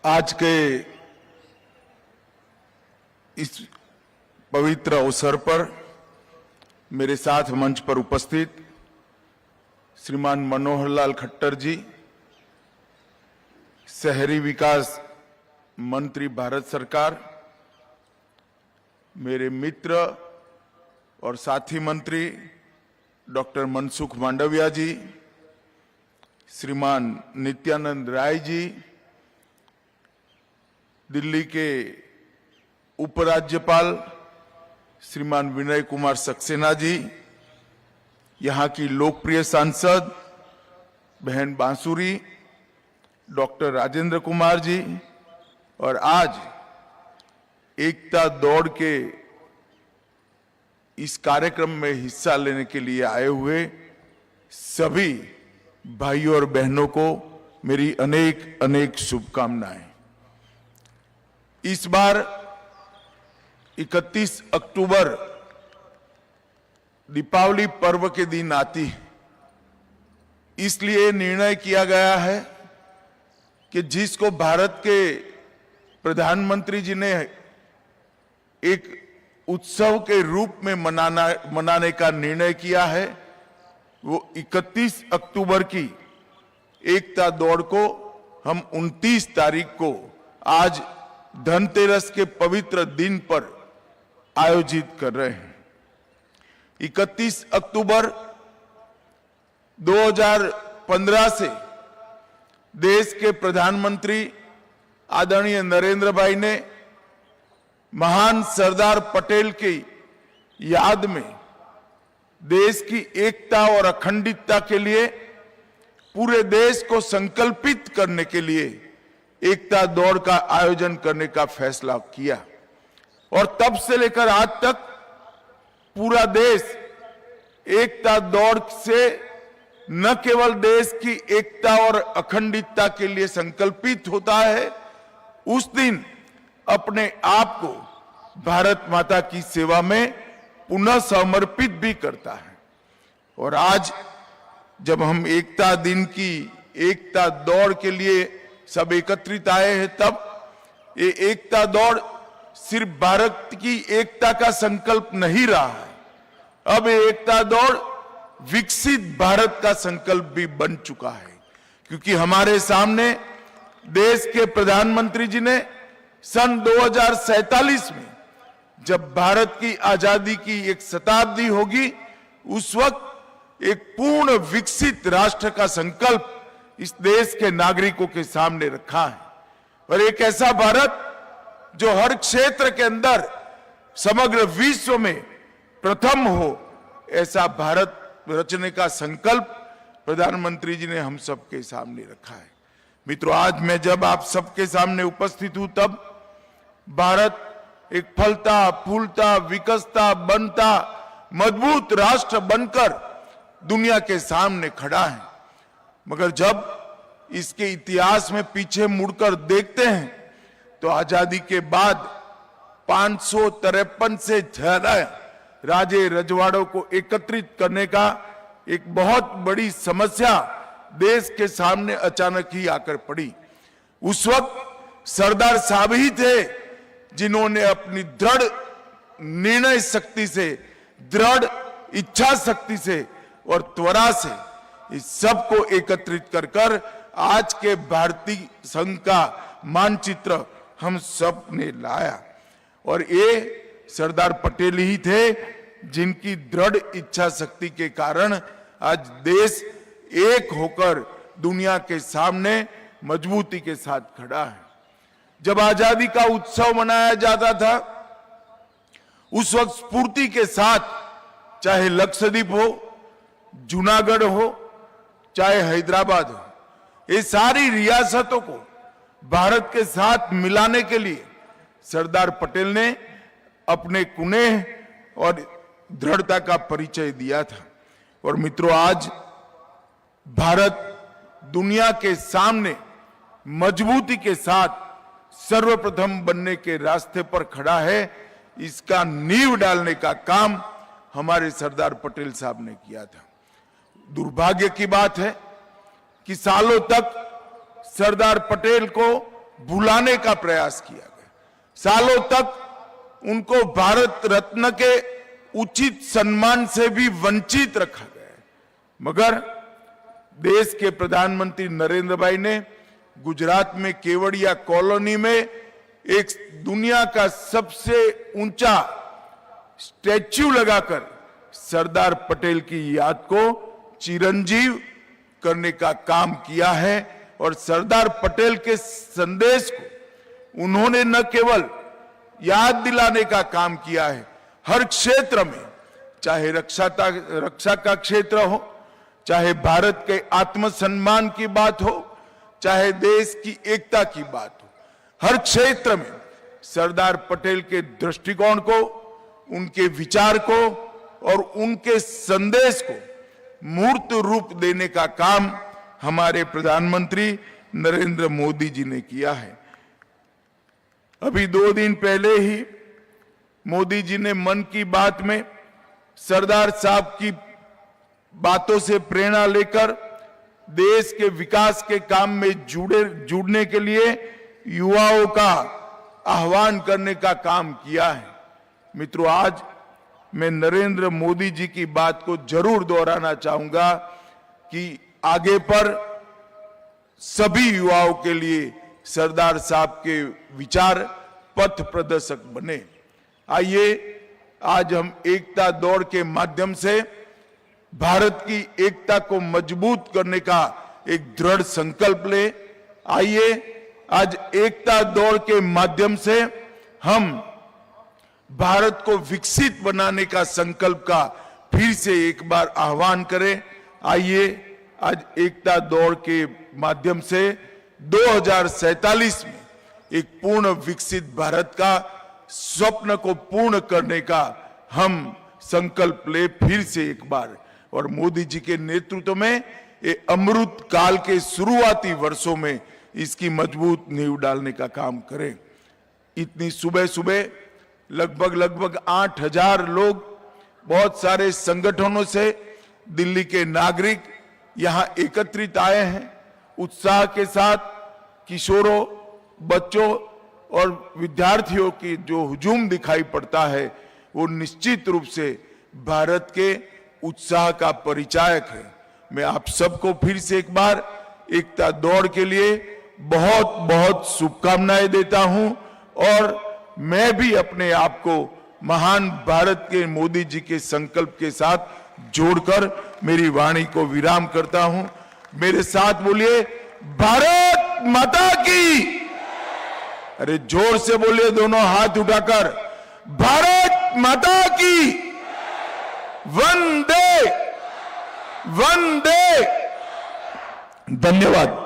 आज के इस पवित्र अवसर पर मेरे साथ मंच पर उपस्थित श्रीमान मनोहर लाल खट्टर जी, शहरी विकास मंत्री भारत सरकार, मेरे मित्र और साथी मंत्री डॉक्टर मनसुख मांडविया जी, श्रीमान नित्यानंद राय जी, दिल्ली के उपराज्यपाल श्रीमान विनय कुमार सक्सेना जी, यहाँ की लोकप्रिय सांसद बहन बांसुरी, डॉक्टर राजेंद्र कुमार जी, और आज एकता दौड़ के इस कार्यक्रम में हिस्सा लेने के लिए आए हुए सभी भाइयों और बहनों को मेरी अनेक अनेक शुभकामनाएं। इस बार 31 अक्टूबर दीपावली पर्व के दिन आती है, इसलिए निर्णय किया गया है कि जिसको भारत के प्रधानमंत्री जी ने एक उत्सव के रूप में मनाने का निर्णय किया है, वो 31 अक्टूबर की एकता दौड़ को हम 29 तारीख को आज धनतेरस के पवित्र दिन पर आयोजित कर रहे हैं। 31 अक्टूबर 2015 से देश के प्रधानमंत्री आदरणीय नरेंद्र भाई ने महान सरदार पटेल की याद में देश की एकता और अखंडता के लिए पूरे देश को संकल्पित करने के लिए एकता दौड़ का आयोजन करने का फैसला किया, और तब से लेकर आज तक पूरा देश एकता दौड़ से न केवल देश की एकता और अखंडता के लिए संकल्पित होता है, उस दिन अपने आप को भारत माता की सेवा में पुनः समर्पित भी करता है। और आज जब हम एकता दिन की एकता दौड़ के लिए सब एकत्रित आए हैं, तब ये एकता दौड़ सिर्फ भारत की एकता का संकल्प नहीं रहा है, अब ये एकता दौड़ विकसित भारत का संकल्प भी बन चुका है। क्योंकि हमारे सामने देश के प्रधानमंत्री जी ने सन 2047 में जब भारत की आजादी की एक शताब्दी होगी, उस वक्त एक पूर्ण विकसित राष्ट्र का संकल्प इस देश के नागरिकों के सामने रखा है। और एक ऐसा भारत जो हर क्षेत्र के अंदर समग्र विश्व में प्रथम हो, ऐसा भारत रचने का संकल्प प्रधानमंत्री जी ने हम सबके सामने रखा है। मित्रों, आज मैं जब आप सबके सामने उपस्थित हूं, तब भारत एक फलता फूलता विकसता बनता मजबूत राष्ट्र बनकर दुनिया के सामने खड़ा है। मगर जब इसके इतिहास में पीछे मुड़कर देखते हैं तो आजादी के बाद 553 से ज्यादा राजे रजवाड़ों को एकत्रित करने का एक बहुत बड़ी समस्या देश के सामने अचानक ही आकर पड़ी। उस वक्त सरदार साहब ही थे जिन्होंने अपनी दृढ़ निर्णय शक्ति से, दृढ़ इच्छा शक्ति से और त्वरा से इस सब को एकत्रित कर आज के भारतीय संघ का मानचित्र हम सब ने लाया। और ये सरदार पटेल ही थे जिनकी दृढ़ इच्छा शक्ति के कारण आज देश एक होकर दुनिया के सामने मजबूती के साथ खड़ा है। जब आजादी का उत्सव मनाया जाता था, उस वक्त स्फूर्ति के साथ चाहे लक्षद्वीप हो, जूनागढ़ हो, चाहे हैदराबाद हो, ये सारी रियासतों को भारत के साथ मिलाने के लिए सरदार पटेल ने अपने कुनेह और दृढ़ता का परिचय दिया था। और मित्रों, आज भारत दुनिया के सामने मजबूती के साथ सर्वप्रथम बनने के रास्ते पर खड़ा है। इसका नींव डालने का काम हमारे सरदार पटेल साहब ने किया था। दुर्भाग्य की बात है कि सालों तक सरदार पटेल को भुलाने का प्रयास किया गया। सालों तक उनको भारत रत्न के उचित सम्मान से भी वंचित रखा गया है। मगर देश के प्रधानमंत्री नरेंद्र भाई ने गुजरात में केवड़िया कॉलोनी में एक दुनिया का सबसे ऊंचा स्टैच्यू लगाकर सरदार पटेल की याद को चिरंजीव करने का काम किया है। और सरदार पटेल के संदेश को उन्होंने न केवल याद दिलाने का काम किया है, हर क्षेत्र में, चाहे रक्षा का क्षेत्र हो, चाहे भारत के आत्मसम्मान की बात हो, चाहे देश की एकता की बात हो, हर क्षेत्र में सरदार पटेल के दृष्टिकोण को, उनके विचार को और उनके संदेश को मूर्त रूप देने का काम हमारे प्रधानमंत्री नरेंद्र मोदी जी ने किया है। अभी 2 दिन पहले ही मोदी जी ने मन की बात में सरदार साहब की बातों से प्रेरणा लेकर देश के विकास के काम में जुड़ने के लिए युवाओं का आह्वान करने का काम किया है। मित्रों, आज मैं नरेंद्र मोदी जी की बात को जरूर दोहराना चाहूंगा कि आगे पर सभी युवाओं के लिए सरदार साहब के विचार पथ प्रदर्शक बने। आइए आज हम एकता दौड़ के माध्यम से भारत की एकता को मजबूत करने का एक दृढ़ संकल्प ले। आइए आज एकता दौड़ के माध्यम से हम भारत को विकसित बनाने का संकल्प का फिर से एक बार आह्वान करें। आइए आज एकता दौड़ के माध्यम से 2047 में एक पूर्ण विकसित भारत का स्वप्न को पूर्ण करने का हम संकल्प ले फिर से एक बार। और मोदी जी के नेतृत्व में ये अमृत काल के शुरुआती वर्षों में इसकी मजबूत नींव डालने का काम करें। इतनी सुबह सुबह लगभग 8000 लोग, बहुत सारे संगठनों से दिल्ली के नागरिक यहां एकत्रित आए हैं। उत्साह के साथ किशोरों, बच्चों और विद्यार्थियों की जो हुजूम दिखाई पड़ता है वो निश्चित रूप से भारत के उत्साह का परिचायक है। मैं आप सबको फिर से एक बार एकता दौड़ के लिए बहुत बहुत शुभकामनाएं देता हूं और मैं भी अपने आप को महान भारत के मोदी जी के संकल्प के साथ जोड़कर मेरी वाणी को विराम करता हूं। मेरे साथ बोलिए, भारत माता की। अरे जोर से बोलिए, दोनों हाथ उठाकर, भारत माता की। वंदे वंदे। धन्यवाद।